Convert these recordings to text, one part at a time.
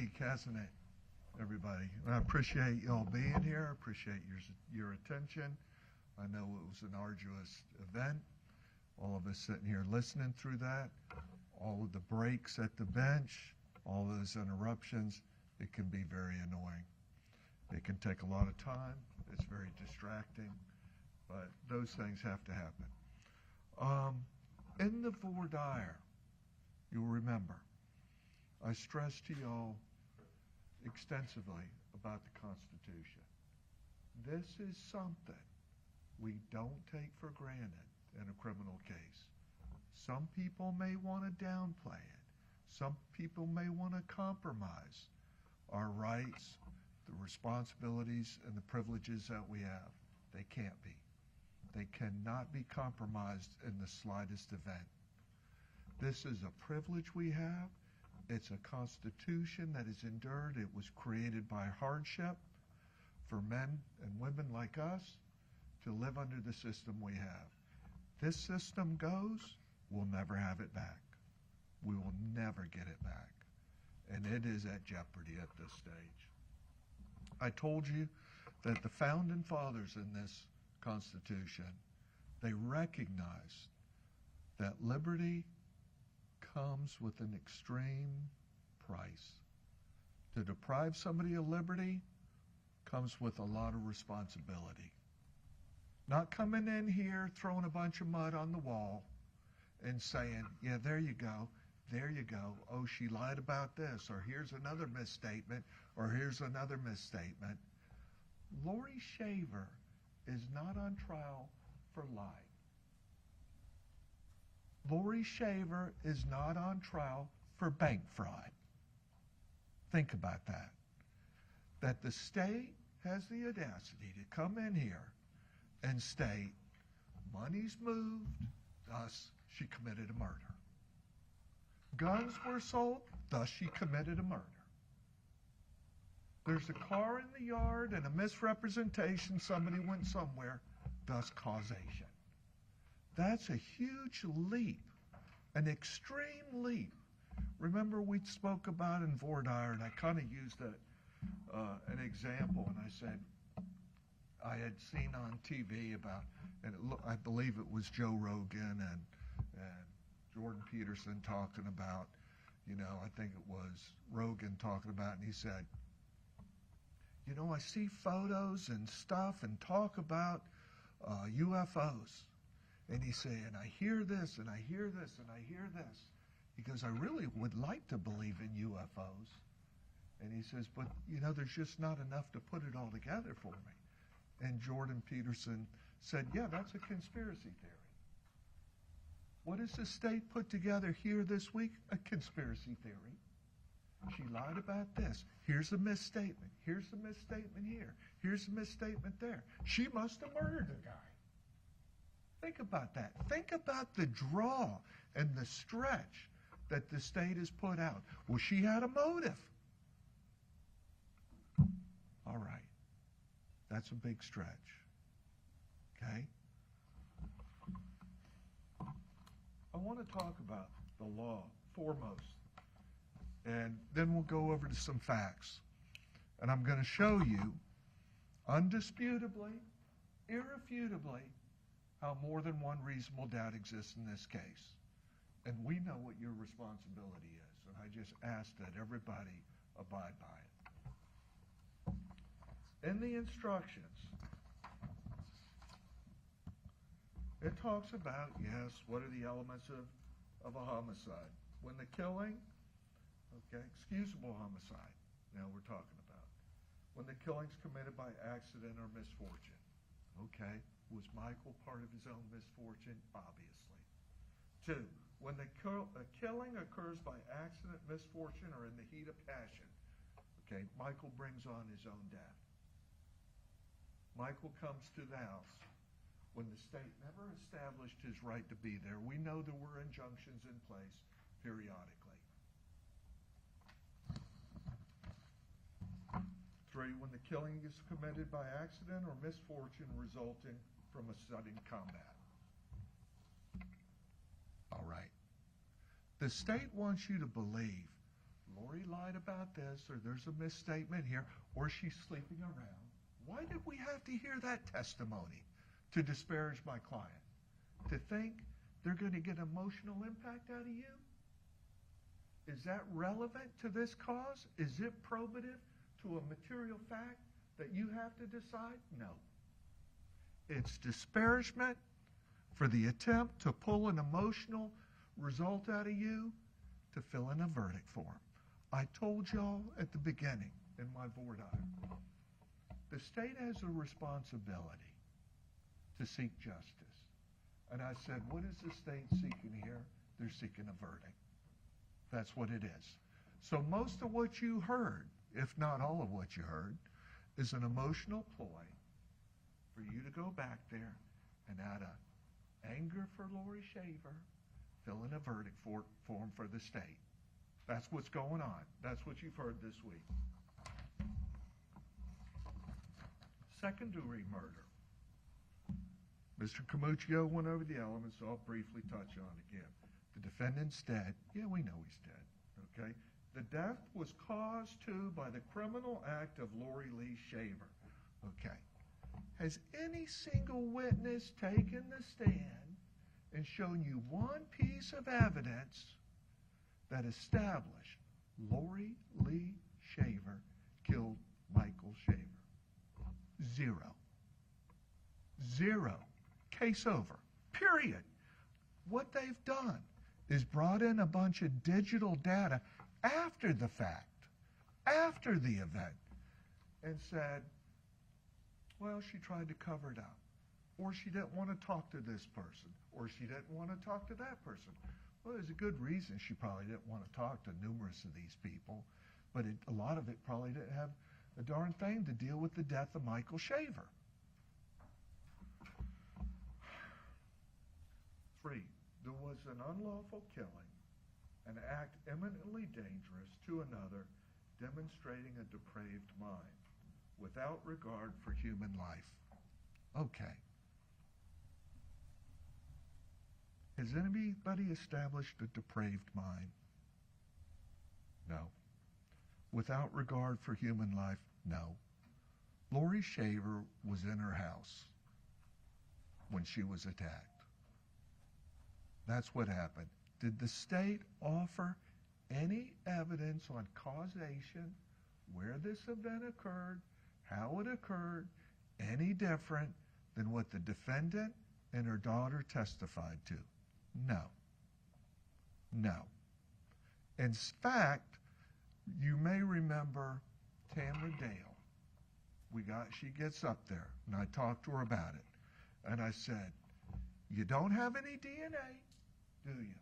week, hasn't it, everybody? And I appreciate y'all being here. I appreciate your attention. I know it was an arduous event. All of us sitting here listening through that, all of the breaks at the bench, all those interruptions, it can be very annoying. It can take a lot of time. It's very distracting, but those things have to happen. In the voir dire, you'll remember, I stressed to y'all extensively about the Constitution. This is something we don't take for granted in a criminal case. Some people may want to downplay it. Some people may want to compromise our rights, the responsibilities, and the privileges that we have. They can't be. They cannot be compromised in the slightest event. This is a privilege we have. It's a constitution that is endured. It was created by hardship for men and women like us to live under the system we have. This system goes, we'll never have it back. We will never get it back. And it is at jeopardy at this stage. I told you that the founding fathers in this Constitution, they recognized that liberty comes with an extreme price. To deprive somebody of liberty comes with a lot of responsibility. Not coming in here, throwing a bunch of mud on the wall and saying, yeah, there you go, there you go. Oh, she lied about this, or here's another misstatement, or here's another misstatement. Laurie Shaver is not on trial for lying. Laurie Shaver is not on trial for bank fraud. Think about that. That the state has the audacity to come in here and state, money's moved, thus she committed a murder. Guns were sold, thus she committed a murder. There's a car in the yard and a misrepresentation, somebody went somewhere, thus causation. That's a huge leap, an extreme leap. Remember we spoke about in voir dire, and I kind of used an example, and I said, I had seen on TV about, and I believe it was Joe Rogan and Jordan Peterson talking about, I think it was Rogan talking about, and he said, I see photos and stuff and talk about UFOs. And he said, and I hear this, and I hear this, and I hear this. He goes, I really would like to believe in UFOs. And he says, but, there's just not enough to put it all together for me. And Jordan Peterson said, yeah, that's a conspiracy theory. What does the state put together here this week? A conspiracy theory. She lied about this. Here's a misstatement. Here's a misstatement here. Here's a misstatement there. She must have murdered the guy. Think about that. Think about the draw and the stretch that the state has put out. Well, she had a motive. All right. That's a big stretch. Okay? I want to talk about the law foremost. And then we'll go over to some facts. And I'm going to show you, undisputably, irrefutably, how more than one reasonable doubt exists in this case. And we know what your responsibility is. And I just ask that everybody abide by it. In the instructions, it talks about, yes, what are the elements of a homicide? When the killing, excusable homicide, now we're talking about. When the killing's committed by accident or misfortune. Okay, was Michael part of his own misfortune? Obviously. 2, when the killing occurs by accident, misfortune, or in the heat of passion. Okay, Michael brings on his own death. Michael comes to the house when the state never established his right to be there. We know there were injunctions in place periodically. 3, when the killing is committed by accident or misfortune resulting from a sudden combat. All right. The state wants you to believe Laurie lied about this, or there's a misstatement here, or she's sleeping around. Why did we have to hear that testimony to disparage my client? To think they're going to get emotional impact out of you? Is that relevant to this cause? Is it probative to a material fact that you have to decide? No. It's disparagement for the attempt to pull an emotional result out of you to fill in a verdict form. I told y'all at the beginning in my board item, the state has a responsibility to seek justice. And I said, what is the state seeking here? They're seeking a verdict. That's what it is. So most of what you heard, if not all of what you heard, is an emotional ploy for you to go back there and out of anger for Laurie Shaver, fill in a verdict form for the state. That's what's going on. That's what you've heard this week. Second-degree murder. Mr. Camuccio went over the elements, so I'll briefly touch on it again. The defendant's dead. Yeah, we know he's dead. Okay? The death was caused to by the criminal act of Laurie Lee Shaver. Okay. Has any single witness taken the stand and shown you one piece of evidence that established Laurie Lee Shaver killed Michael Shaver? Zero. Zero. Case over. Period. What they've done is brought in a bunch of digital data after the fact, after the event, and said, well, she tried to cover it up, or she didn't want to talk to this person, or she didn't want to talk to that person. Well, there's a good reason she probably didn't want to talk to numerous of these people, but a lot of it probably didn't have a darn thing to deal with the death of Michael Shaver. 3, there was an unlawful killing, an act eminently dangerous to another, demonstrating a depraved mind, without regard for human life. Okay. Has anybody established a depraved mind? No. Without regard for human life? No. Laurie Shaver was in her house when she was attacked. That's what happened. Did the state offer any evidence on causation, where this event occurred, how it occurred, any different than what the defendant and her daughter testified to? No. No. In fact, you may remember Tamara Dale. She gets up there, and I talked to her about it. And I said, you don't have any DNA, do you?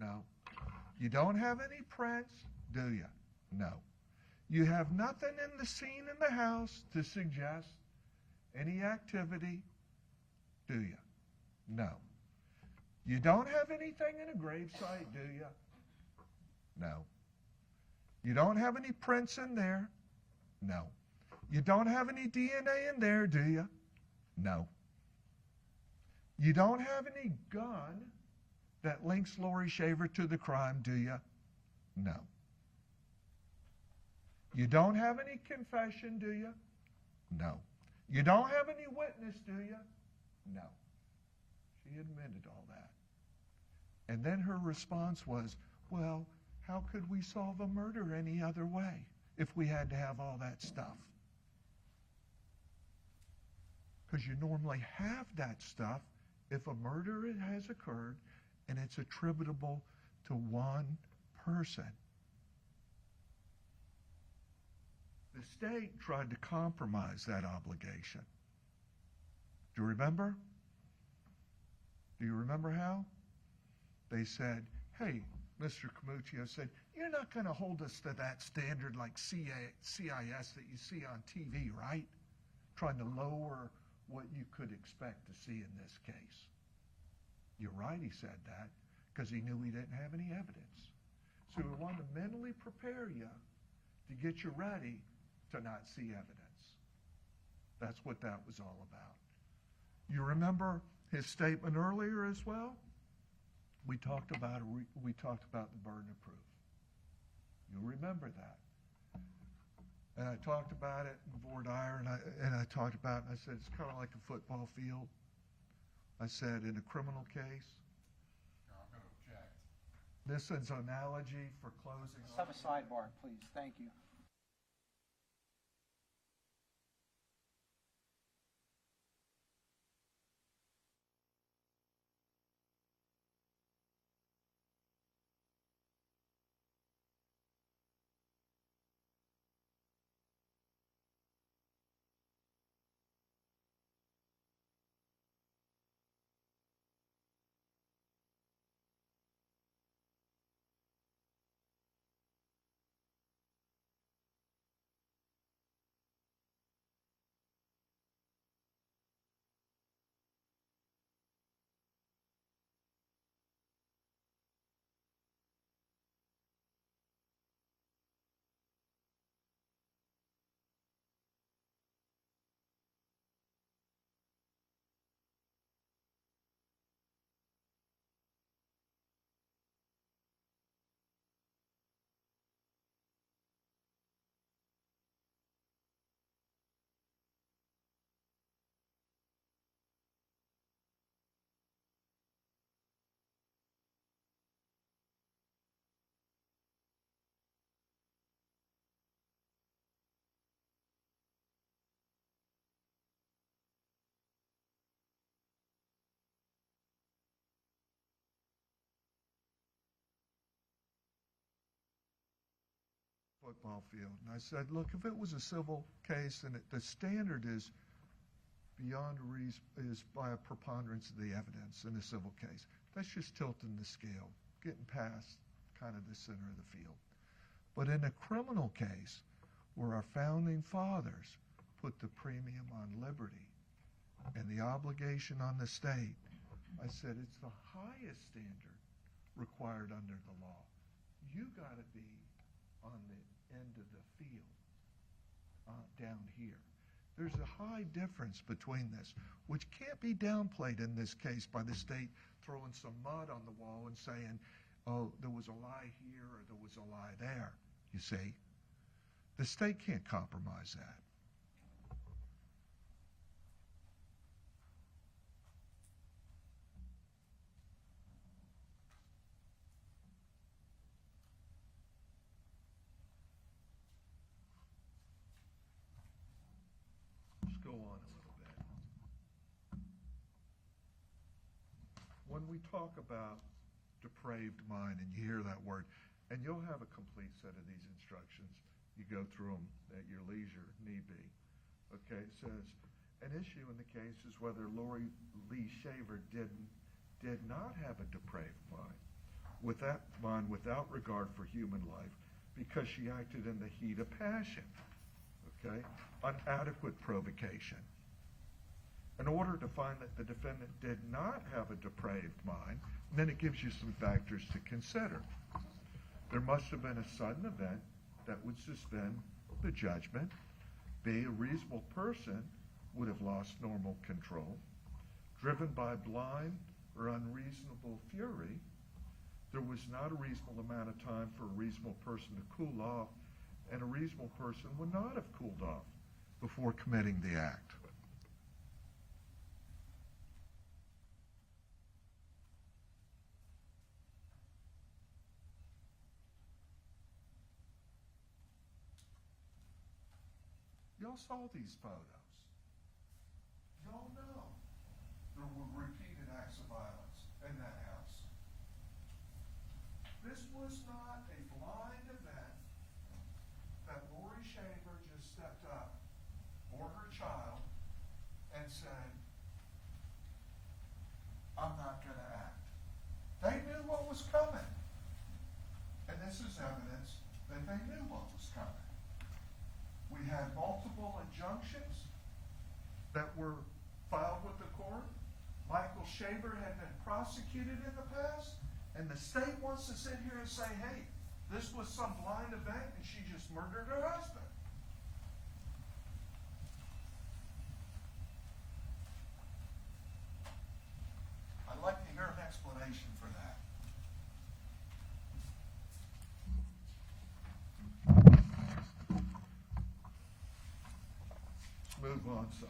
No. You don't have any prints, do you? No. You have nothing in the scene in the house to suggest any activity, do you? No. You don't have anything in a gravesite, do you? No. You don't have any prints in there? No. You don't have any DNA in there, do you? No. You don't have any gun that links Laurie Shaver to the crime, do you? No. You don't have any confession, do you? No. You don't have any witness, do you? No. She admitted all that. And then her response was, well, how could we solve a murder any other way if we had to have all that stuff? Because you normally have that stuff if a murder has occurred and it's attributable to one person. The state tried to compromise that obligation. Do you remember? Do you remember how? They said, hey, Mr. Camuccio said, you're not going to hold us to that standard like CIS that you see on TV, right? Trying to lower what you could expect to see in this case. You're right, he said that, because he knew he didn't have any evidence. So we wanted to mentally prepare you to get you ready to not see evidence. That's what that was all about. You remember his statement earlier as well? We talked about the burden of proof. You'll remember that. And I talked about it in voir dire, and I talked about it, and I said, it's kind of like a football field. I said, in a criminal case, No, I'm going to object. this is an analogy for closing. Let's have a sidebar, please. Thank you. Football field. And I said, look, if it was a civil case and the standard is beyond a reason, is by a preponderance of the evidence in a civil case, that's just tilting the scale, getting past kind of the center of the field. But in a criminal case where our founding fathers put the premium on liberty and the obligation on the state, I said it's the highest standard required under the law. You got to be on the end of the field down here. There's a high difference between this, which can't be downplayed in this case by the state throwing some mud on the wall and saying, oh, there was a lie here or there was a lie there. You see, the state can't compromise that. Let's go on a little bit. When we talk about depraved mind, and you hear that word, and you'll have a complete set of these instructions. You go through them at your leisure, need be. Okay, it says, an issue in the case is whether Laurie Shaver did not have a depraved mind, without regard for human life, because she acted in the heat of passion, okay, inadequate provocation. In order to find that the defendant did not have a depraved mind, then it gives you some factors to consider. There must have been a sudden event that would suspend the judgment. B, a reasonable person would have lost normal control. Driven by blind or unreasonable fury, there was not a reasonable amount of time for a reasonable person to cool off, and a reasonable person would not have cooled off before committing the act. Y'all saw these photos. Y'all know there were repeated acts of violence in that house. This was not a blind event that Laurie Shaver just stepped up for her child and said, I'm not going to act. They knew what was coming. And this is evidence that they knew what was coming. We had multiple injunctions that were filed with the court. Michael Shaver had been prosecuted in the past, and the state wants to sit here and say, hey, this was some blind event and she just murdered her husband. I'd like to hear an explanation for that. thought so.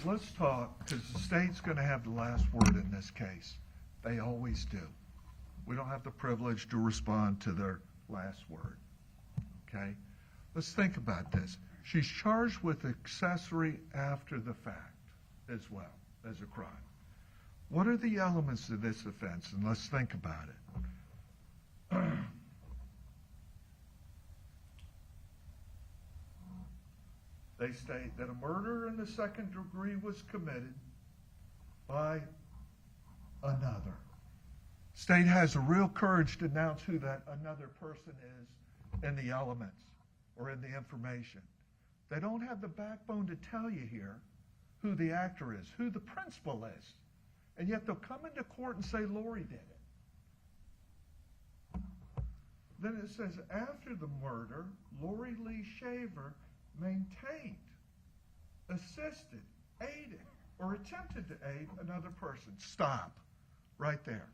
Let's talk, because the state's going to have the last word in this case. They always do. We don't have the privilege to respond to their last word. Okay? Let's think about this. She's charged with accessory after the fact as well as a crime. What are the elements of this offense? And let's think about it. They state that a murder in the second degree was committed by another. State has a real courage to announce who that another person is in the elements or in the information. They don't have the backbone to tell you here who the actor is, who the principal is. And yet they'll come into court and say Laurie did it. Then it says, after the murder, Laurie Shaver maintained, assisted, aided, or attempted to aid another person. Stop. Right there.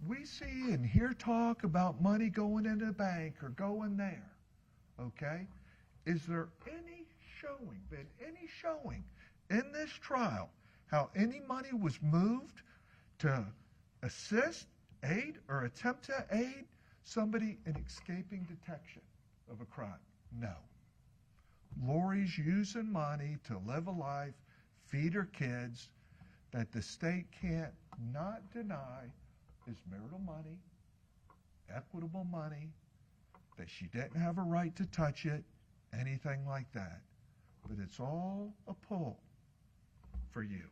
We see and hear talk about money going into the bank or going there. Okay? Is there been any showing in this trial how any money was moved to assist, aid, or attempt to aid somebody in escaping detection of a crime? No. Laurie's using money to live a life, feed her kids, that the state can't not deny is marital money, equitable money, that she didn't have a right to touch it, anything like that. But it's all a pull for you.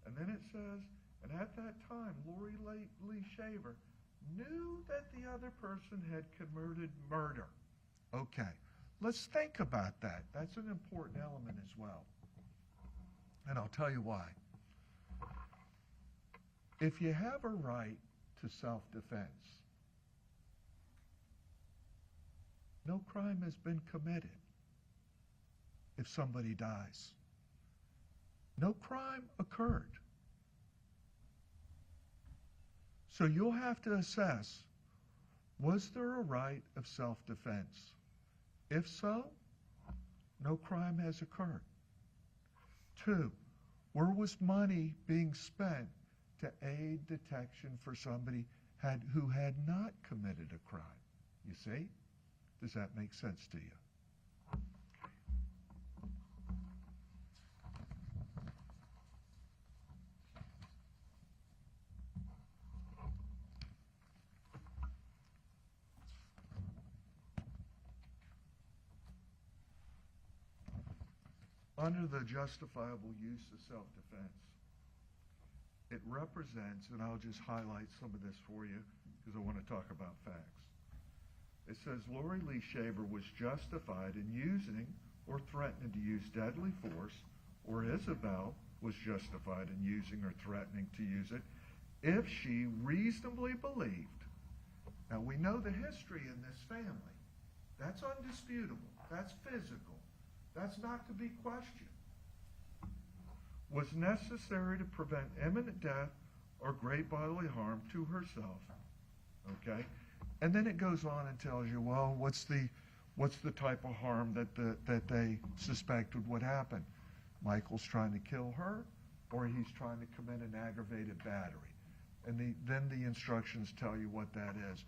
And then it says, and at that time, Laurie Shaver knew that the other person had committed murder. Okay, let's think about that. That's an important element as well. And I'll tell you why. If you have a right to self-defense, no crime has been committed if somebody dies. No crime occurred. So you'll have to assess, was there a right of self-defense? If so, no crime has occurred. 2, where was money being spent to aid detection for somebody who had not committed a crime? You see? Does that make sense to you? Under the justifiable use of self-defense, it represents, and I'll just highlight some of this for you because I want to talk about facts. It says Laurie Shaver was justified in using or threatening to use deadly force, or Isabel was justified in using or threatening to use it if she reasonably believed. Now we know the history in this family. That's undisputable. That's physical. That's not to be questioned. Was necessary to prevent imminent death or great bodily harm to herself. Okay? And then it goes on and tells you, well, what's the type of harm that they suspected would happen? Michael's trying to kill her, or he's trying to commit an aggravated battery. And then the instructions tell you what that is,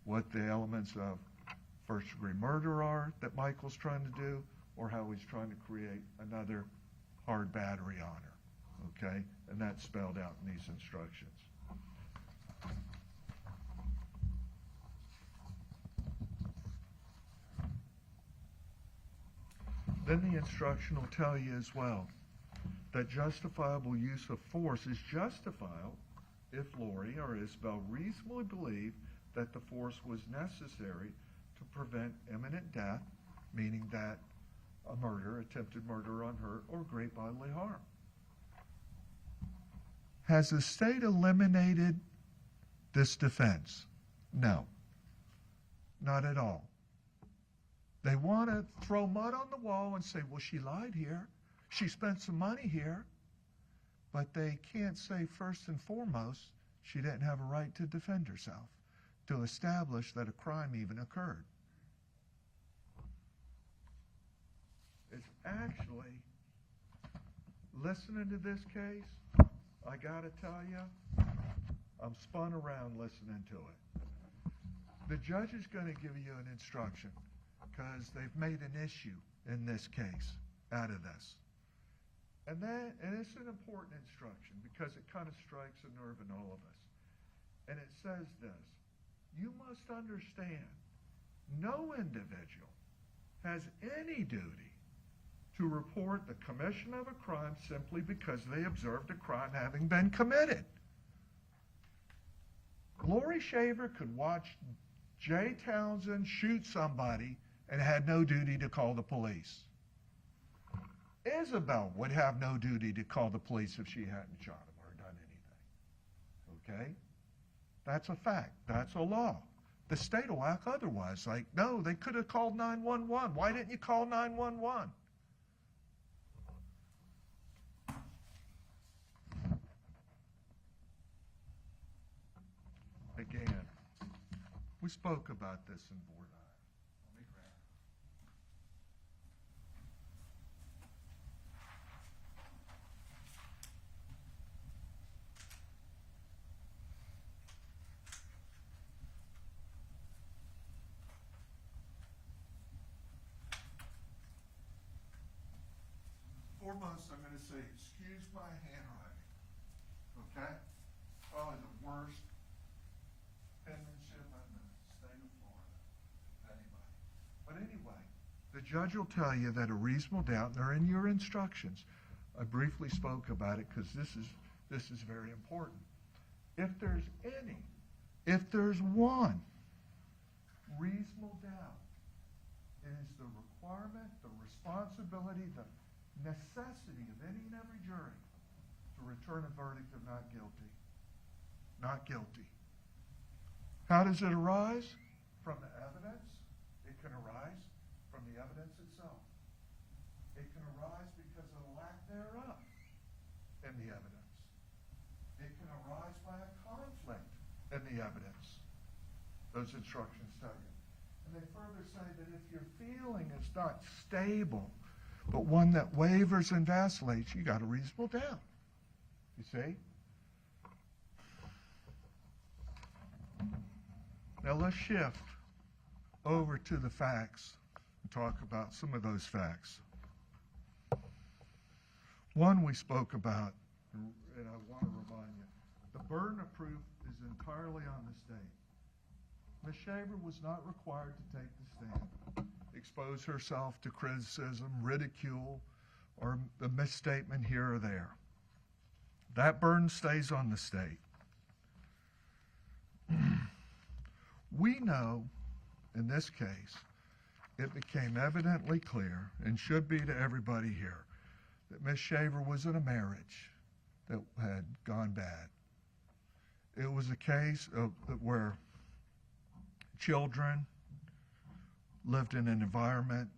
what the elements of first-degree murder are that Michael's trying to do, or how he's trying to create another hard battery on her, okay? And that's spelled out in these instructions. Then the instruction will tell you as well that justifiable use of force is justifiable if Laurie or Isabel reasonably believed that the force was necessary to prevent imminent death, meaning that a murder, attempted murder on her, or great bodily harm. Has the state eliminated this defense? No, not at all. They want to throw mud on the wall and say, well, she lied here. She spent some money here. But they can't say first and foremost she didn't have a right to defend herself, to establish that a crime even occurred. It's actually, listening to this case, I gotta tell you, I'm spun around listening to it. The judge is going to give you an instruction because they've made an issue in this case out of this. And it's an important instruction because it kind of strikes a nerve in all of us. And it says this: you must understand, no individual has any duty to report the commission of a crime simply because they observed a crime having been committed. Laurie Shaver could watch Jereme Townshend shoot somebody and had no duty to call the police. Isabel would have no duty to call the police if she hadn't shot him or done anything. Okay? That's a fact. That's a law. The state will act otherwise. Like, no, they could have called 911. Why didn't you call 911? Again, we spoke about this in board item. Foremost, I'm going to say, excuse my handwriting. Okay? Probably the worst penmanship in the state of Florida, anybody. But anyway, the judge will tell you that a reasonable doubt, and they're in your instructions. I briefly spoke about it because this is very important. If there's one reasonable doubt, it is the requirement, the responsibility, the necessity of any and every jury to return a verdict of not guilty. Not guilty. How does it arise? From the evidence. It can arise from the evidence itself. It can arise because of the lack thereof in the evidence. It can arise by a conflict in the evidence. Those instructions tell you. And they further say that if your feeling is not stable, but one that wavers and vacillates, you got a reasonable doubt. You see? Now let's shift over to the facts and talk about some of those facts. One we spoke about, and I want to remind you, the burden of proof is entirely on the state. Ms. Shaver was not required to take the stand, expose herself to criticism, ridicule, or a misstatement here or there. That burden stays on the state. We know, in this case, it became evidently clear, and should be to everybody here, that Ms. Shaver was in a marriage that had gone bad. It was a case of where children lived in an environment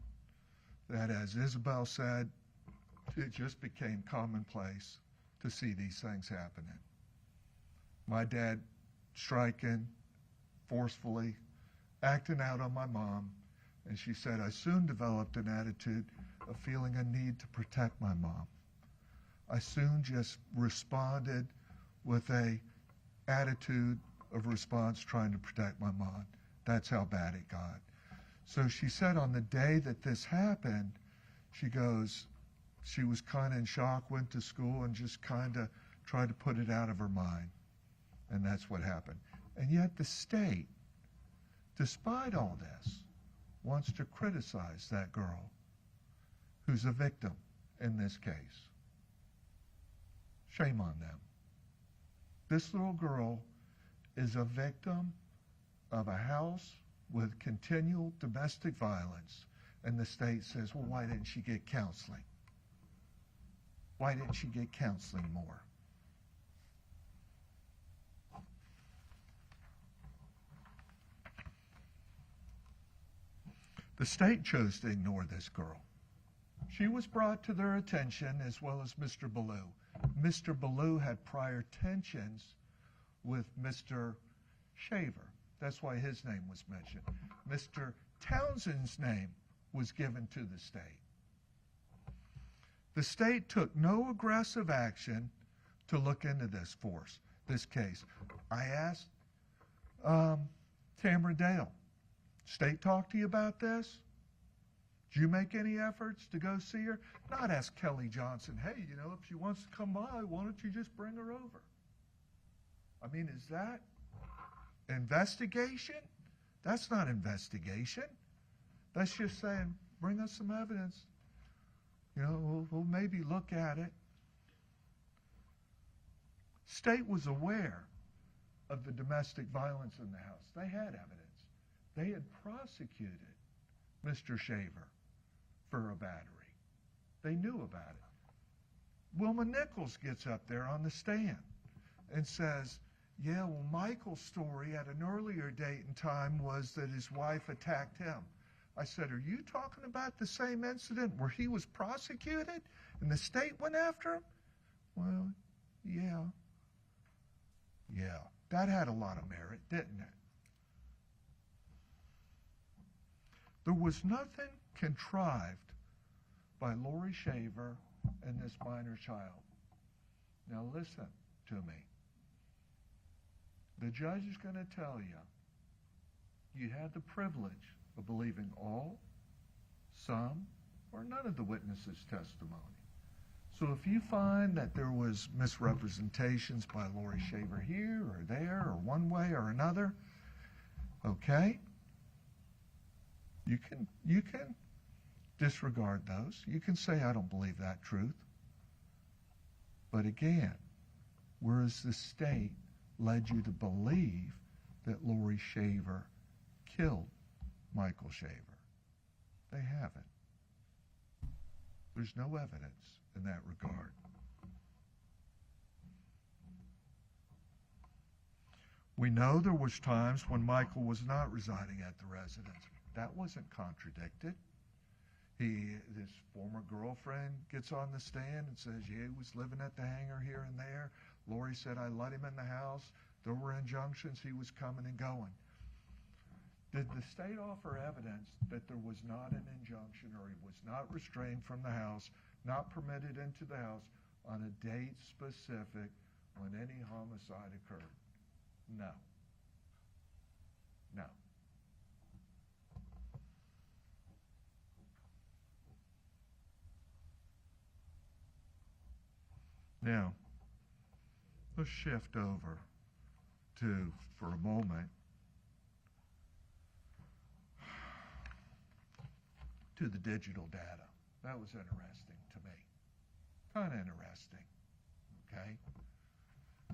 that, as Isabel said, it just became commonplace to see these things happening. My dad striking, forcefully, acting out on my mom, and she said, I soon developed an attitude of feeling a need to protect my mom. I soon just responded with a attitude of response trying to protect my mom. That's how bad it got. So she said on the day that this happened, she goes, she was kind of in shock, went to school, and just kind of tried to put it out of her mind. And that's what happened. And yet the state, despite all this, wants to criticize that girl who's a victim in this case. Shame on them. This little girl is a victim of a house with continual domestic violence, and the state says, well, why didn't she get counseling? Why didn't she get counseling more? The state chose to ignore this girl. She was brought to their attention, as well as Mr. Ballou. Mr. Ballou had prior tensions with Mr. Shaver. That's why his name was mentioned. Mr. Townshend's name was given to the state. The state took no aggressive action to look into this case. I asked Tamara Dale, state talk to you about this? Did you make any efforts to go see her? Not ask Kelly Johnson, hey, if she wants to come by, why don't you just bring her over? I mean, is that investigation? That's not investigation. That's just saying, bring us some evidence. We'll maybe look at it. State was aware of the domestic violence in the house. They had evidence. They had prosecuted Mr. Shaver for a battery. They knew about it. Wilma Nichols gets up there on the stand and says, yeah, well, Michael's story at an earlier date and time was that his wife attacked him. I said, are you talking about the same incident where he was prosecuted and the state went after him? Well, yeah. Yeah, that had a lot of merit, didn't it? There was nothing contrived by Laurie Shaver and this minor child. Now listen to me. The judge is going to tell you, you had the privilege of believing all, some, or none of the witnesses' testimony. So if you find that there was misrepresentations by Laurie Shaver here or there or one way or another, okay, you can disregard those. You can say, I don't believe that truth. But again, whereas the state led you to believe that Laurie Shaver killed Michael Shaver, they haven't. There's no evidence in that regard. We know there was times when Michael was not residing at the residence. That wasn't contradicted. His former girlfriend gets on the stand and says, yeah, he was living at the hangar here and there. Laurie said, I let him in the house. There were injunctions. He was coming and going. Did the state offer evidence that there was not an injunction or he was not restrained from the house, not permitted into the house on a date specific when any homicide occurred? No. No. Now, let's shift over to, for a moment, to the digital data. That was interesting to me. Kind of interesting, okay?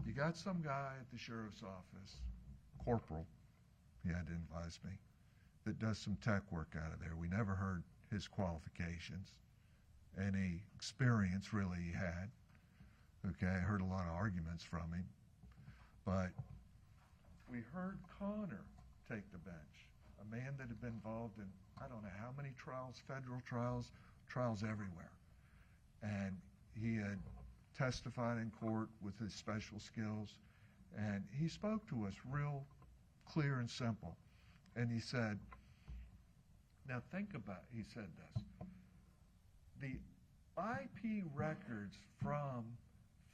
You got some guy at the sheriff's office, corporal, he had to advise me, that does some tech work out of there. We never heard his qualifications, any experience really he had. Okay, I heard a lot of arguments from him. But we heard Connor take the bench, a man that had been involved in I don't know how many trials, federal trials, trials everywhere. And he had testified in court with his special skills. And he spoke to us real clear and simple. And he said, now think about, he said this, the IP records from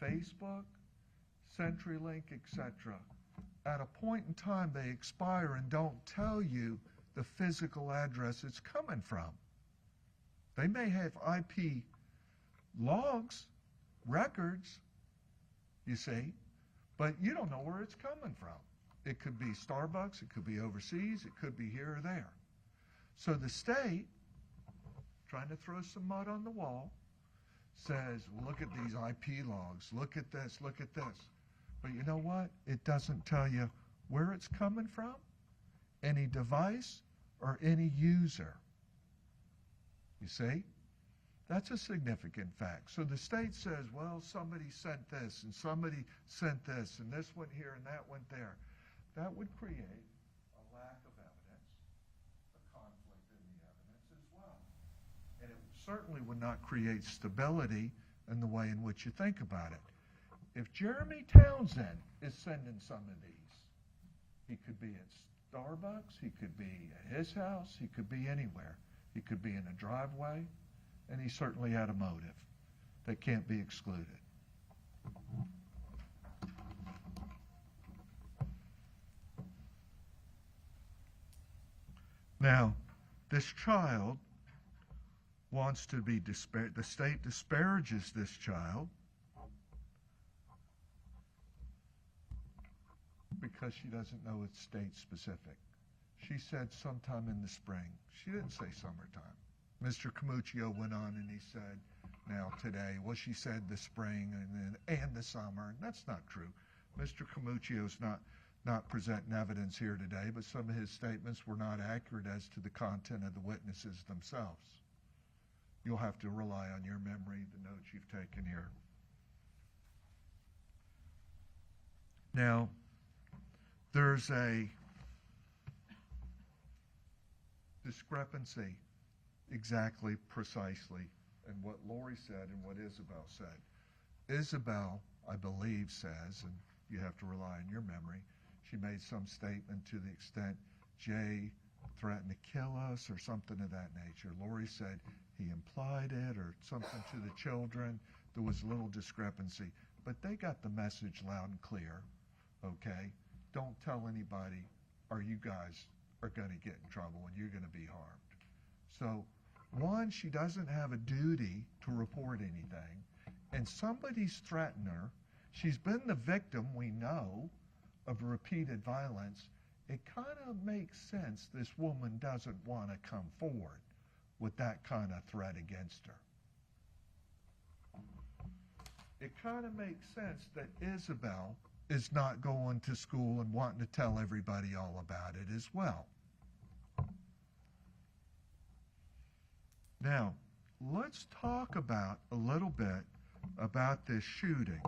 Facebook, CenturyLink, etc., at a point in time they expire and don't tell you the physical address it's coming from. They may have IP logs, records, you see, but you don't know where it's coming from. It could be Starbucks, it could be overseas, it could be here or there. So the state, trying to throw some mud on the wall, says, well, look at these IP logs, look at this, look at this. But you know what? It doesn't tell you where it's coming from, any device, or any user. You see? That's a significant fact. So the state says, well, somebody sent this, and somebody sent this, and this went here, and that went there. That would create a lack of evidence, a conflict in the evidence as well. And it certainly would not create stability in the way in which you think about it. if Jereme Townshend is sending some of these, he could be at Starbucks, he could be at his house, he could be anywhere. He could be in a driveway, and he certainly had a motive that can't be excluded. Now, this child wants to be the state disparages this child because she doesn't know it's state specific. She said sometime in the spring. She didn't say summertime. Mr. Camuccio went on and he said, now today, well, she said the spring and the summer, and that's not true. Mr. Camuccio's not presenting evidence here today, but some of his statements were not accurate as to the content of the witnesses themselves. You'll have to rely on your memory, the notes you've taken here. Now, there's a discrepancy exactly, precisely, in what Laurie said and what Isabel said. Isabel, I believe, says, and you have to rely on your memory, she made some statement to the extent Jay threatened to kill us or something of that nature. Laurie said he implied it or something to the children. There was a little discrepancy, but they got the message loud and clear, okay? Don't tell anybody or you guys are going to get in trouble and you're going to be harmed. So, one, she doesn't have a duty to report anything, and somebody's threatened her. She's been the victim, we know, of repeated violence. It kind of makes sense this woman doesn't want to come forward with that kind of threat against her. It kind of makes sense that Isabel is not going to school and wanting to tell everybody all about it as well. Now, let's talk about a little bit about this shooting.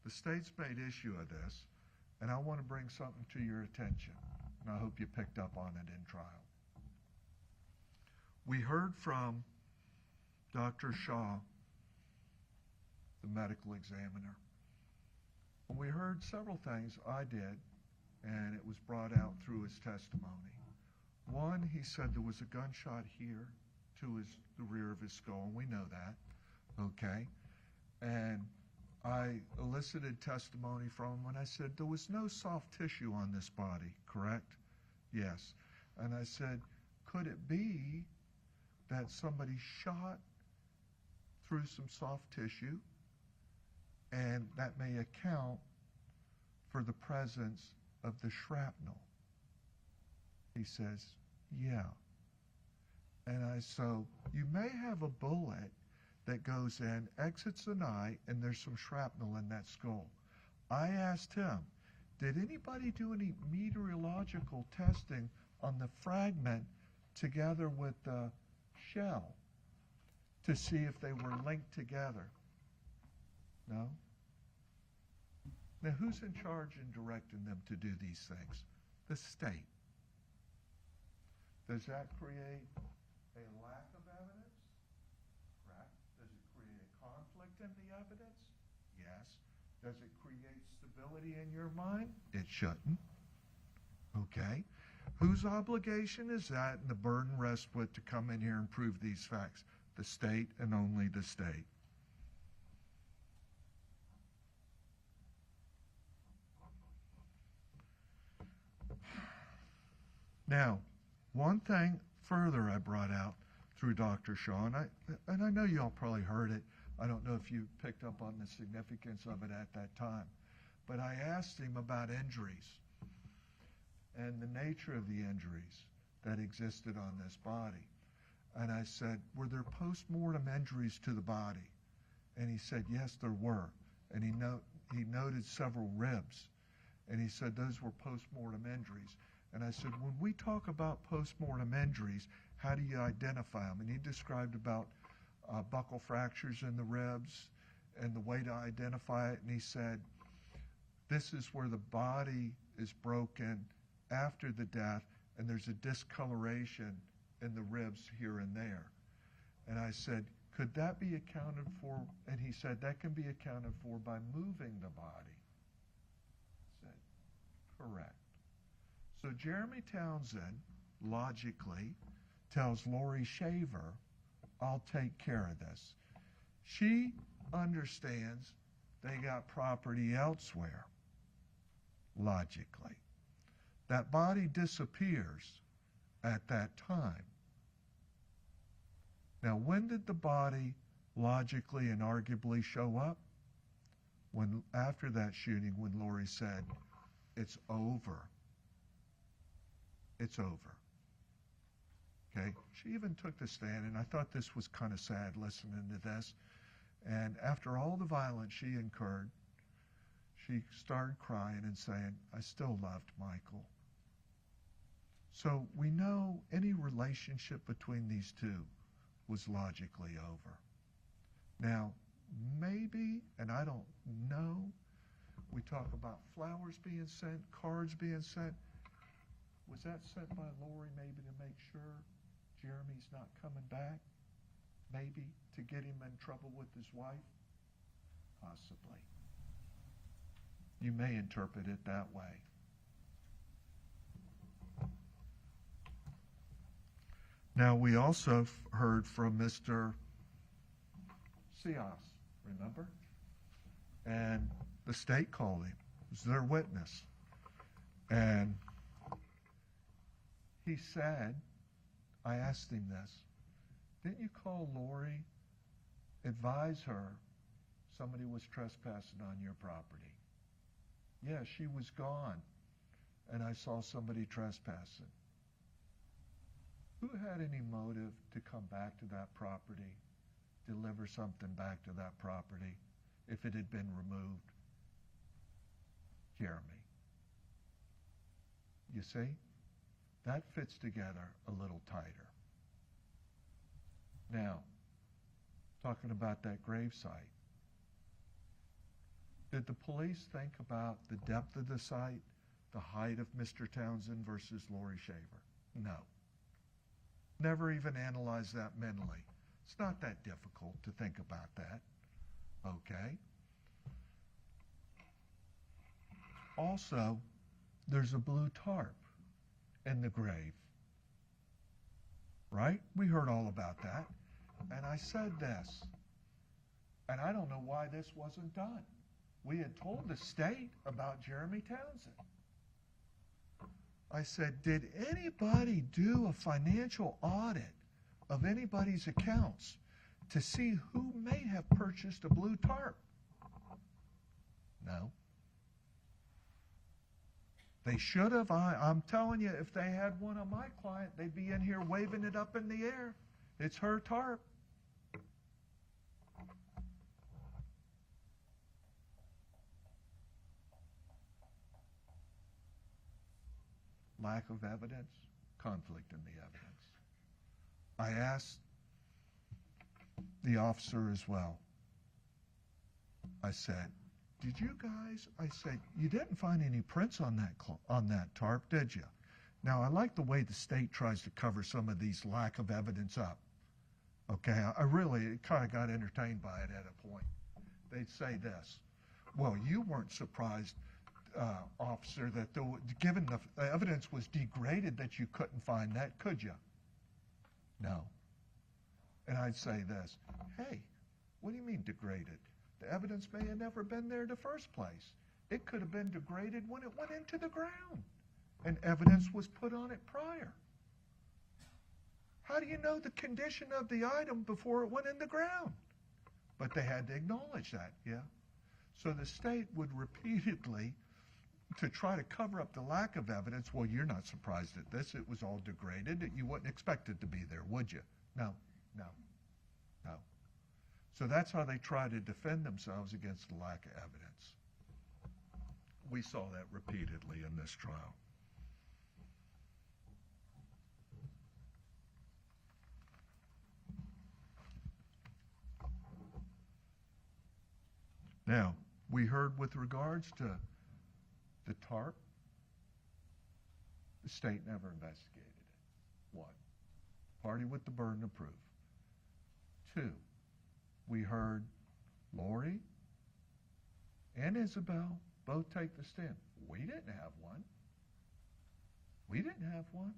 The state's made issue of this, and I want to bring something to your attention, and I hope you picked up on it in trial. We heard from Dr. Shaw, the medical examiner. And we heard several things I did, and it was brought out through his testimony. One, he said there was a gunshot here to the rear of his skull, and we know that, okay? And I elicited testimony from him when I said there was no soft tissue on this body, correct? Yes. And I said, could it be that somebody shot through some soft tissue and that may account for the presence of the shrapnel? He says, yeah. And so you may have a bullet that goes in, exits an eye, and there's some shrapnel in that skull. I asked him, did anybody do any meteorological testing on the fragment together with the shell to see if they were linked together? No? Now, who's in charge in directing them to do these things? The state. Does that create a lack of evidence? Correct. Does it create a conflict in the evidence? Yes. Does it create stability in your mind? It shouldn't. Okay. Whose obligation is that and the burden rests with to come in here and prove these facts? The state and only the state. Now, one thing further I brought out through Dr. Shaw, and I know you all probably heard it. I don't know if you picked up on the significance of it at that time. But I asked him about injuries and the nature of the injuries that existed on this body. And I said, were there post-mortem injuries to the body? And he said, yes, there were. And he noted several ribs. And he said those were post-mortem injuries. And I said, when we talk about post-mortem injuries, how do you identify them? And he described about buccal fractures in the ribs and the way to identify it. And he said, this is where the body is broken after the death, and there's a discoloration in the ribs here and there. And I said, Could that be accounted for? And he said that can be accounted for by moving the body. I said, correct. So Jereme Townshend logically tells Laurie Shaver, I'll take care of this. She understands they got property elsewhere, logically. That body disappears at that time. Now, when did the body logically and arguably show up? When, after that shooting, when Laurie said, it's over. It's over. Okay? She even took the stand, and I thought this was kind of sad listening to this. And after all the violence she incurred, she started crying and saying, I still loved Michael. So we know any relationship between these two was logically over. Now, maybe, and I don't know, we talk about flowers being sent, cards being sent. Was that sent by Laurie maybe to make sure Jeremy's not coming back? Maybe to get him in trouble with his wife? Possibly. You may interpret it that way. Now, we also heard from Mr. Cios, remember? And the state called him. It was their witness. And he said, I asked him this, didn't you call Laurie, advise her somebody was trespassing on your property? Yeah, she was gone, and I saw somebody trespassing. Who had any motive to come back to that property, deliver something back to that property, if it had been removed? Jereme. You see? That fits together a little tighter. Now, talking about that gravesite, did the police think about the depth of the site, the height of Mr. Townshend versus Laurie Shaver? No. Never even analyzed that mentally. It's not that difficult to think about that. Okay? Also, there's a blue tarp in the grave. Right? We heard all about that. And I said this, and I don't know why this wasn't done. We had told the state about Jereme Townshend. I said, did anybody do a financial audit of anybody's accounts to see who may have purchased a blue tarp? No. They should have. I'm telling you, if they had one on my client, they'd be in here waving it up in the air. It's her tarp. Lack of evidence, conflict in the evidence. I asked the officer as well. I said, did you guys, I said, you didn't find any prints on that tarp, did you? Now, I like the way the state tries to cover some of these lack of evidence up. Okay, I really kind of got entertained by it at a point. They'd say this, well, you weren't surprised, officer, that given the evidence was degraded that you couldn't find that, could you? No. And I'd say this, hey, what do you mean degraded? The evidence may have never been there in the first place. It could have been degraded when it went into the ground, and evidence was put on it prior. How do you know the condition of the item before it went in the ground? But they had to acknowledge that, yeah? So the state would repeatedly, to try to cover up the lack of evidence, well, you're not surprised at this. It was all degraded. You wouldn't expect it to be there, would you? No, no, no. So that's how they try to defend themselves against the lack of evidence. We saw that repeatedly in this trial. Now, we heard with regards to the tarp, the state never investigated it. One, party with the burden of proof. Two, we heard Laurie and Isabel both take the stand. We didn't have one. We didn't have one.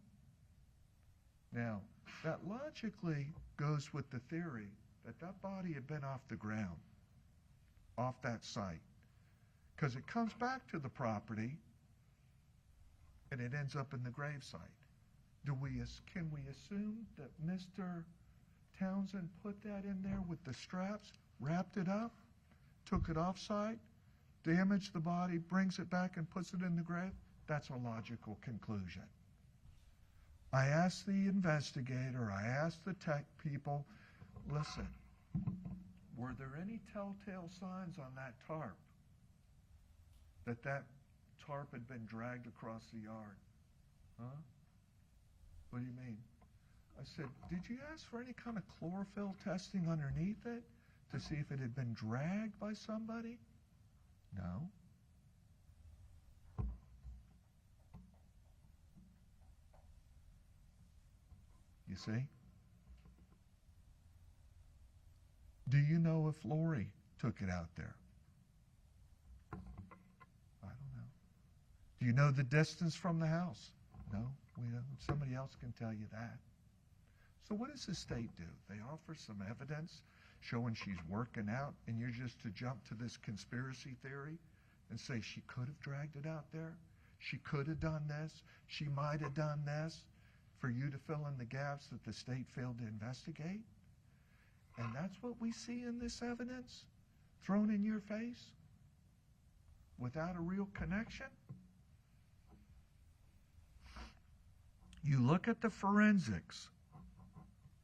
Now, that logically goes with the theory that that body had been off the ground, off that site, because it comes back to the property and it ends up in the gravesite. Can we assume that Mr. Townshend put that in there with the straps, wrapped it up, took it off-site, damaged the body, brings it back and puts it in the grave? That's a logical conclusion. I asked the investigator, I asked the tech people, listen, were there any telltale signs on that tarp that tarp had been dragged across the yard? Huh? What do you mean? I said, did you ask for any kind of chlorophyll testing underneath it to see if it had been dragged by somebody? No. You see? Do you know if Laurie took it out there? I don't know. Do you know the distance from the house? No, we don't. Somebody else can tell you that. So what does the state do? They offer some evidence showing she's working out, and you're just to jump to this conspiracy theory and say she could have dragged it out there? She could have done this? She might have done this? For you to fill in the gaps that the state failed to investigate? And that's what we see in this evidence thrown in your face without a real connection? You look at the forensics.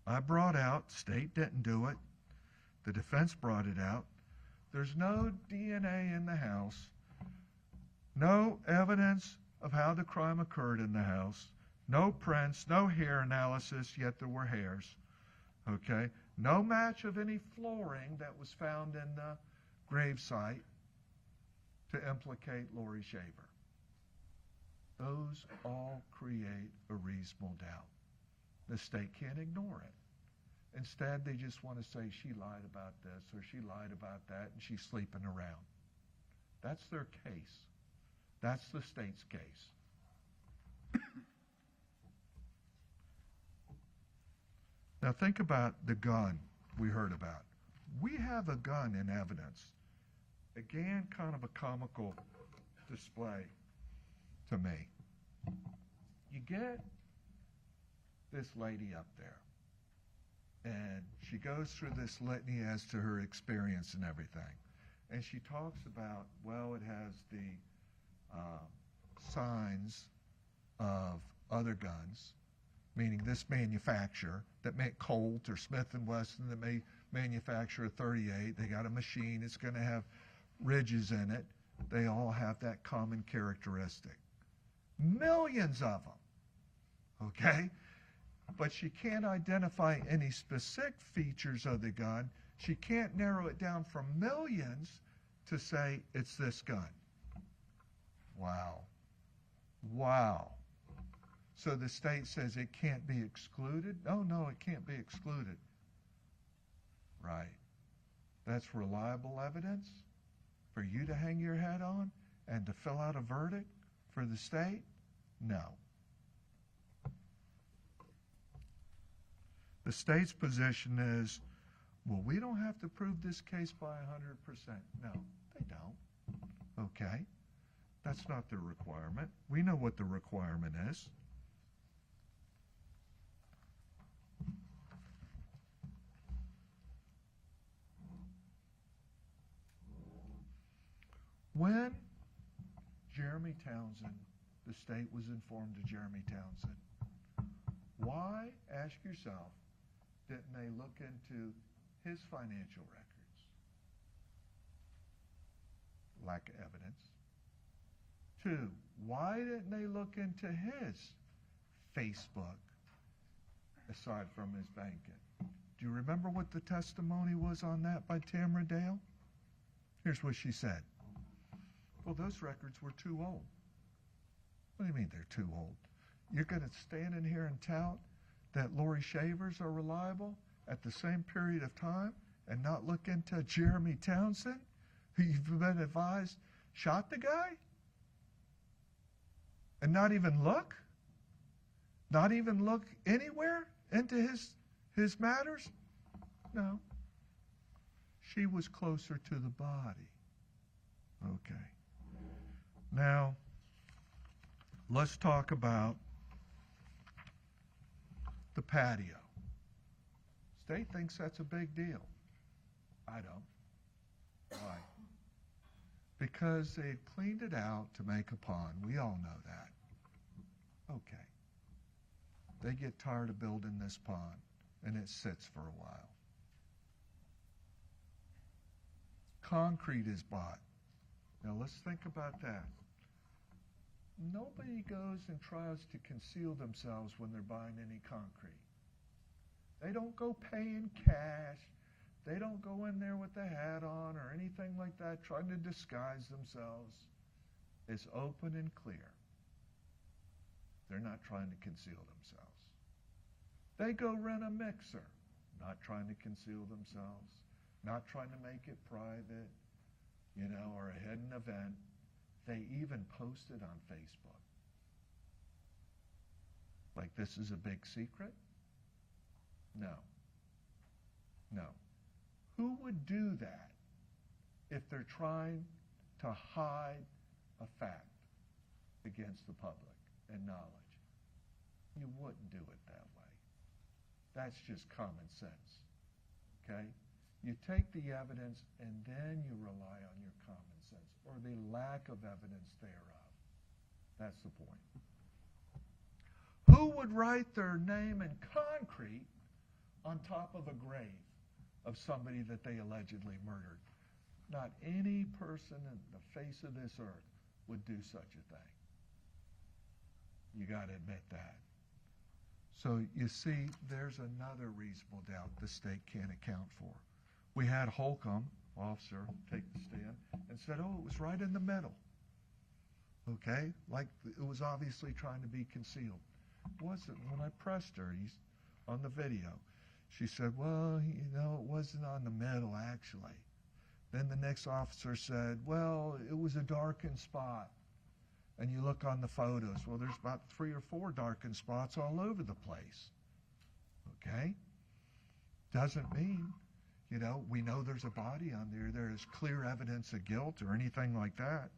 I brought out, state didn't do it, the defense brought it out. There's no DNA in the house, no evidence of how the crime occurred in the house, no prints, no hair analysis, yet there were hairs, okay? No match of any flooring that was found in the gravesite to implicate Laurie Shaver. Those all create a reasonable doubt. The state can't ignore it. Instead, they just want to say she lied about this or she lied about that and she's sleeping around. That's their case. That's the state's case. Now think about the gun we heard about. We have a gun in evidence. Again, kind of a comical display to me. You get this lady up there, and she goes through this litany as to her experience and everything. And she talks about, well, it has the signs of other guns, meaning this manufacturer that make Colt or Smith & Wesson that may manufacture a .38. They got a machine. It's going to have ridges in it. They all have that common characteristic. Millions of them, okay? But she can't identify any specific features of the gun. She can't narrow it down from millions to say it's this gun. Wow. Wow. So the state says it can't be excluded? Oh, no, it can't be excluded. Right. That's reliable evidence for you to hang your head on and to fill out a verdict for the state? No. The state's position is, well, we don't have to prove this case by 100%. No, they don't. Okay. That's not the requirement. We know what the requirement is. When Jereme Townshend, the state was informed of Jereme Townshend, why, ask yourself, didn't they look into his financial records? Lack of evidence. 2, why didn't they look into his Facebook aside from his banking? Do you remember what the testimony was on that by Tamara Dale? Here's what she said. Well, those records were too old. What do you mean they're too old? You're going to stand in here and tout that Laurie Shavers are reliable at the same period of time and not look into Jereme Townshend, who you've been advised shot the guy? And not even look? Not even look anywhere into his matters? No. She was closer to the body. Okay. Now, let's talk about the patio. State thinks that's a big deal. I don't. Why? Because they had cleaned it out to make a pond. We all know that. Okay. They get tired of building this pond, and it sits for a while. Concrete is bought. Now let's think about that. Nobody goes and tries to conceal themselves when they're buying any concrete. They don't go paying cash. They don't go in there with the hat on or anything like that, trying to disguise themselves. It's open and clear. They're not trying to conceal themselves. They go rent a mixer, not trying to conceal themselves, not trying to make it private, or a hidden event. They even post it on Facebook. Like this is a big secret? No. No. Who would do that if they're trying to hide a fact against the public and knowledge? You wouldn't do it that way. That's just common sense. Okay? You take the evidence and then you rely on your common sense or the lack of evidence thereof. That's the point. Who would write their name in concrete on top of a grave of somebody that they allegedly murdered? Not any person in the face of this earth would do such a thing. You got to admit that. So you see, there's another reasonable doubt the state can't account for. We had Holcomb, officer, take the stand and said, oh, it was right in the middle. Okay? Like it was obviously trying to be concealed. It wasn't. When I pressed her on the video, she said, well, it wasn't on the middle, actually. Then the next officer said, well, it was a darkened spot. And you look on the photos, well, there's about 3 or 4 darkened spots all over the place. Okay? Doesn't mean, we know there's a body on there. There is clear evidence of guilt or anything like that.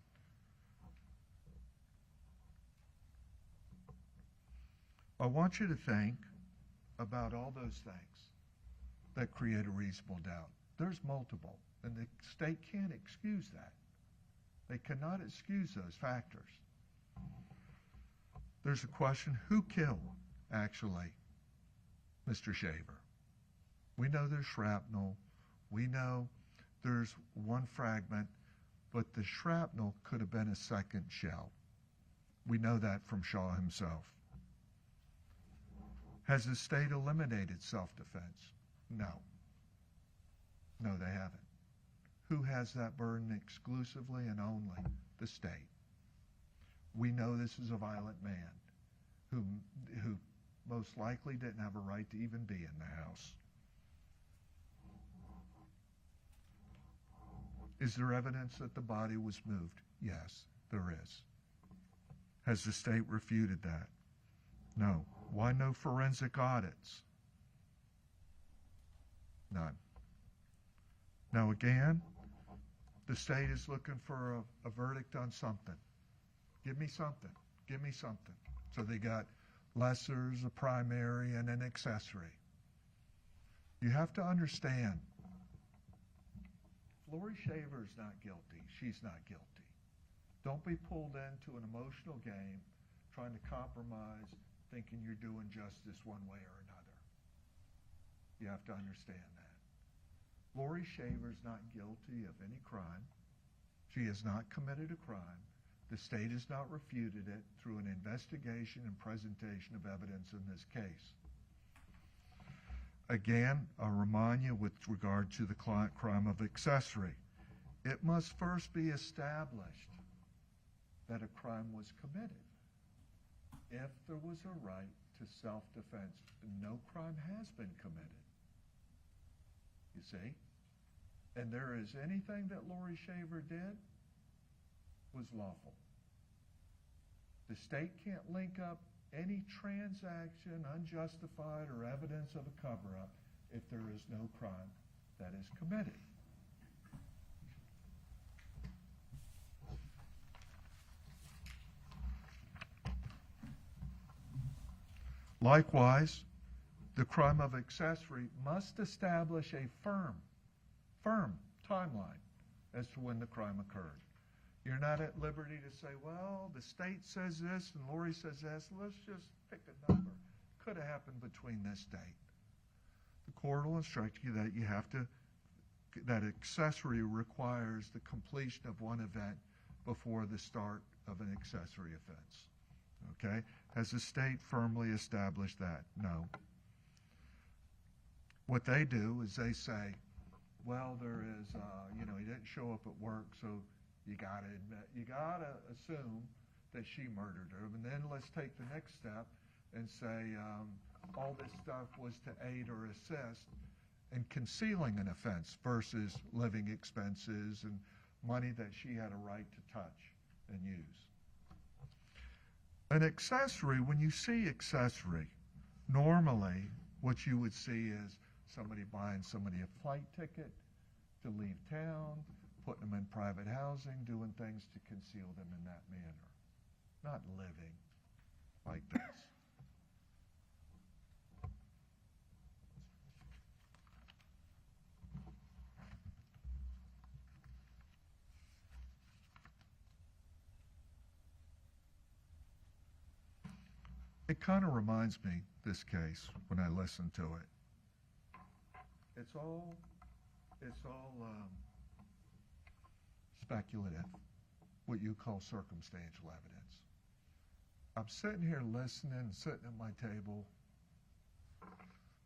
I want you to think about all those things that create a reasonable doubt. There's multiple, and the state can't excuse that. They cannot excuse those factors. There's a question, who killed, actually, Mr. Shaver? We know there's shrapnel. We know there's one fragment, but the shrapnel could have been a second shell. We know that from Shaw himself. Has the state eliminated self-defense? No. No, they haven't. Who has that burden exclusively and only? The state. We know this is a violent man who most likely didn't have a right to even be in the house. Is there evidence that the body was moved? Yes, there is. Has the state refuted that? No. Why no forensic audits? None. Now again, the state is looking for a verdict on something. Give me something. Give me something. So they got lessers, a primary, and an accessory. You have to understand, Laurie Shaver is not guilty. She's not guilty. Don't be pulled into an emotional game trying to compromise, thinking you're doing justice one way or another. You have to understand that. Laurie Shaver is not guilty of any crime. She has not committed a crime. The state has not refuted it through an investigation and presentation of evidence in this case. Again, I'll remind you with regard to the crime of accessory, it must first be established that a crime was committed. If there was a right to self-defense, no crime has been committed. You see? and there is anything that Laurie Shaver did was lawful. The state can't link up any transaction unjustified or evidence of a cover-up if there is no crime that is committed. Likewise, the crime of accessory must establish a firm timeline as to when the crime occurred. You're not at liberty to say, well, the state says this and Laurie says this. Let's just pick a number. Could have happened between this date. The court will instruct you that that accessory requires the completion of one event before the start of an accessory offense. Okay? Has the state firmly established that? No. What they do is they say, well, there is, he didn't show up at work, so you gotta assume that she murdered him. And then let's take the next step and say all this stuff was to aid or assist in concealing an offense versus living expenses and money that she had a right to touch and use. An accessory, when you see accessory, normally what you would see is somebody buying somebody a flight ticket to leave town, putting them in private housing, doing things to conceal them in that manner. Not living like this. It kind of reminds me, this case, when I listen to it. It's all speculative, what you call circumstantial evidence. I'm sitting here listening, sitting at my table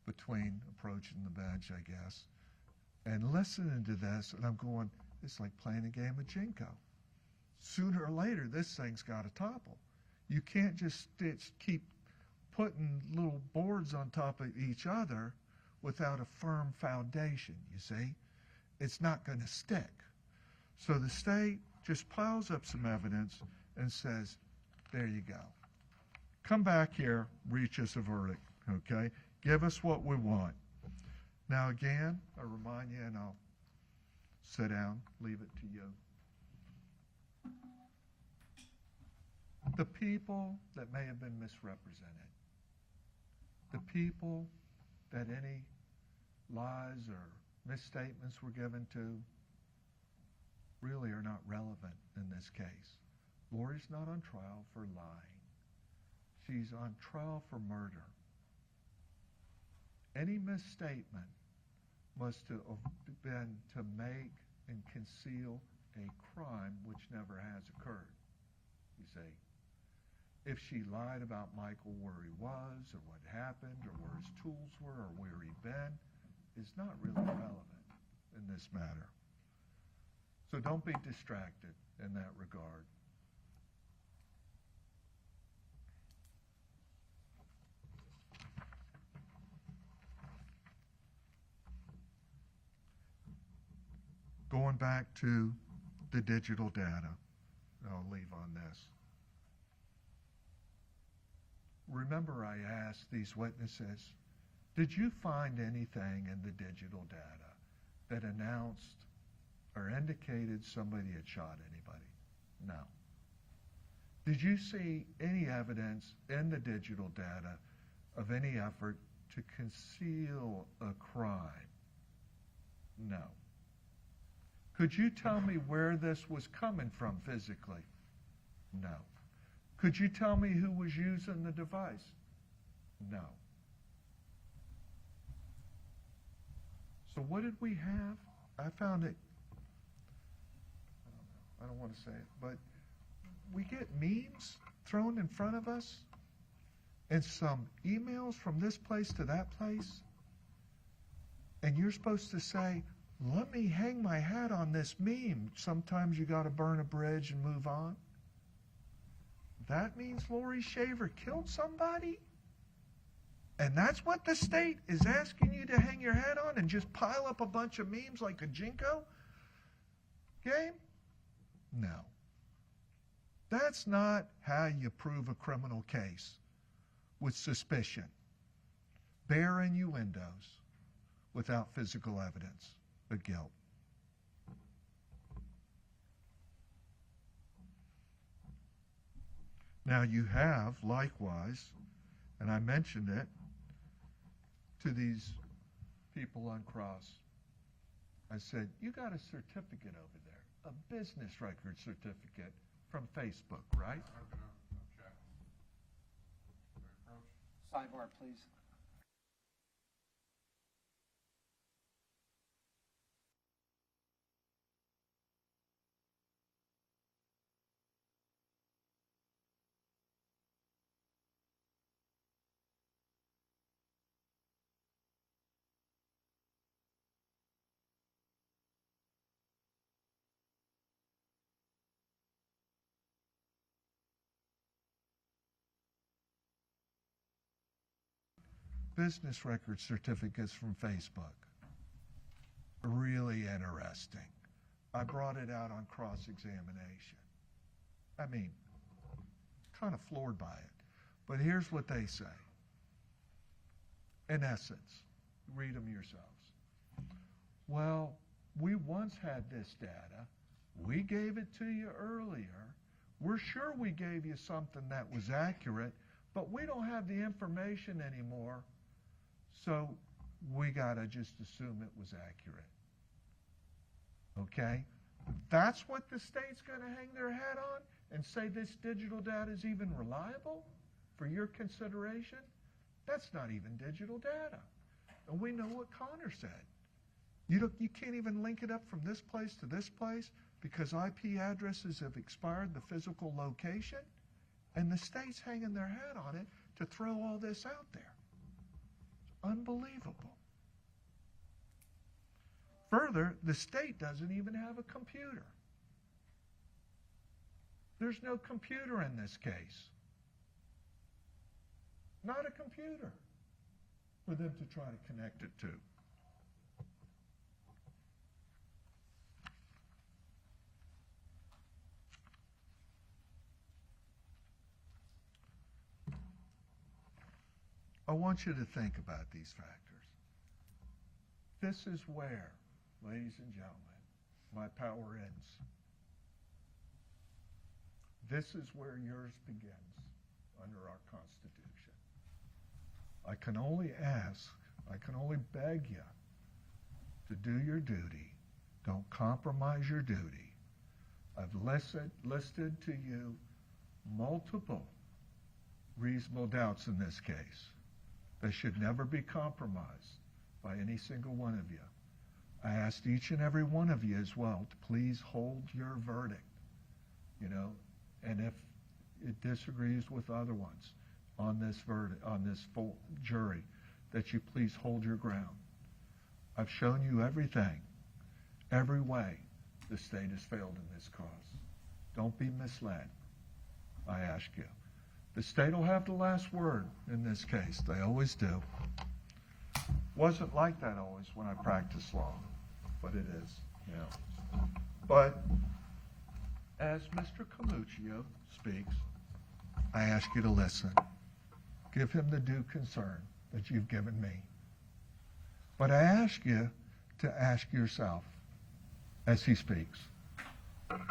between approaching the bench, I guess, and listening to this, and I'm going, it's like playing a game of Jinko. Sooner or later, this thing's got to topple. You can't just keep putting little boards on top of each other without a firm foundation, you see. It's not going to stick. So the state just piles up some evidence and says, there you go. Come back here, reach us a verdict, okay? Give us what we want. Now again, I remind you, and I'll sit down, leave it to you. The people that may have been misrepresented, the people that any lies or misstatements were given to, really are not relevant in this case. Laurie's not on trial for lying. She's on trial for murder. Any misstatement must have been to make and conceal a crime which never has occurred, you see. If she lied about Michael where he was or what happened or where his tools were or where he'd been, is not really relevant in this matter. So don't be distracted in that regard. Going back to the digital data, I'll leave on this. Remember, I asked these witnesses, did you find anything in the digital data that announced or indicated somebody had shot anybody? No. Did you see any evidence in the digital data of any effort to conceal a crime? No. Could you tell me where this was coming from physically? No. Could you tell me who was using the device? No. So what did we have? I found it, I don't want to say it, but we get memes thrown in front of us and some emails from this place to that place, and you're supposed to say, let me hang my hat on this meme. Sometimes you got to burn a bridge and move on. That means Laurie Shaver killed somebody? And that's what the state is asking you to hang your head on and just pile up a bunch of memes like a Jinko game? No. That's not how you prove a criminal case with suspicion, bare innuendos, without physical evidence of guilt. Now you have, likewise, and I mentioned it to these people on cross. I said, you got a certificate over there, a business record certificate from Facebook, right? I'm gonna object. Can we approach? Sidebar, please. Business record certificates from Facebook. Really interesting. I brought it out on cross-examination. I mean, kind of floored by it. But here's what they say. In essence, read them yourselves. Well, we once had this data. We gave it to you earlier. We're sure we gave you something that was accurate, but we don't have the information anymore, so we got to just assume it was accurate. Okay? That's what the state's going to hang their hat on and say this digital data is even reliable for your consideration? That's not even digital data. And we know what Connor said. You can't even link it up from this place to this place because IP addresses have expired the physical location, and the state's hanging their hat on it to throw all this out there. It's unbelievable. Further, the state doesn't even have a computer. There's no computer in this case. Not a computer for them to try to connect it to. I want you to think about these factors. This is where, ladies and gentlemen, my power ends. This is where yours begins under our Constitution. I can only ask, I can only beg you to do your duty. Don't compromise your duty. I've listed to you multiple reasonable doubts in this case. They should never be compromised by any single one of you. I asked each and every one of you as well to please hold your verdict, and if it disagrees with other ones on this verdict, on this full jury, that you please hold your ground. I've shown you everything, every way the state has failed in this cause. Don't be misled, I ask you. The state will have the last word in this case. They always do. Wasn't like that always when I practiced law, but it is now. But as Mr. Camuccio speaks, I ask you to listen. Give him the due concern that you've given me. But I ask you to ask yourself, as he speaks,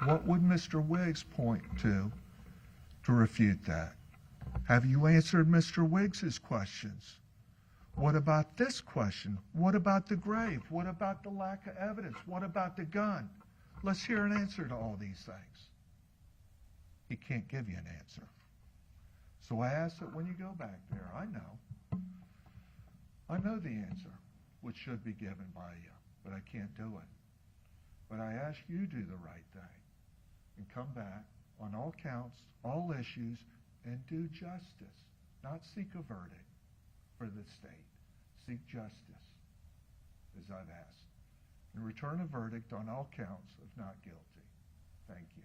what would Mr. Wiggs point to refute that? Have you answered Mr. Wiggs's questions? What about this question? What about the grave? What about the lack of evidence? What about the gun? Let's hear an answer to all these things. He can't give you an answer. So I ask that when you go back there, I know the answer, which should be given by you, but I can't do it. But I ask you to do the right thing and come back on all counts, all issues, and do justice, not seek a verdict for the state. Seek justice, as I've asked, and return a verdict on all counts of not guilty. Thank you.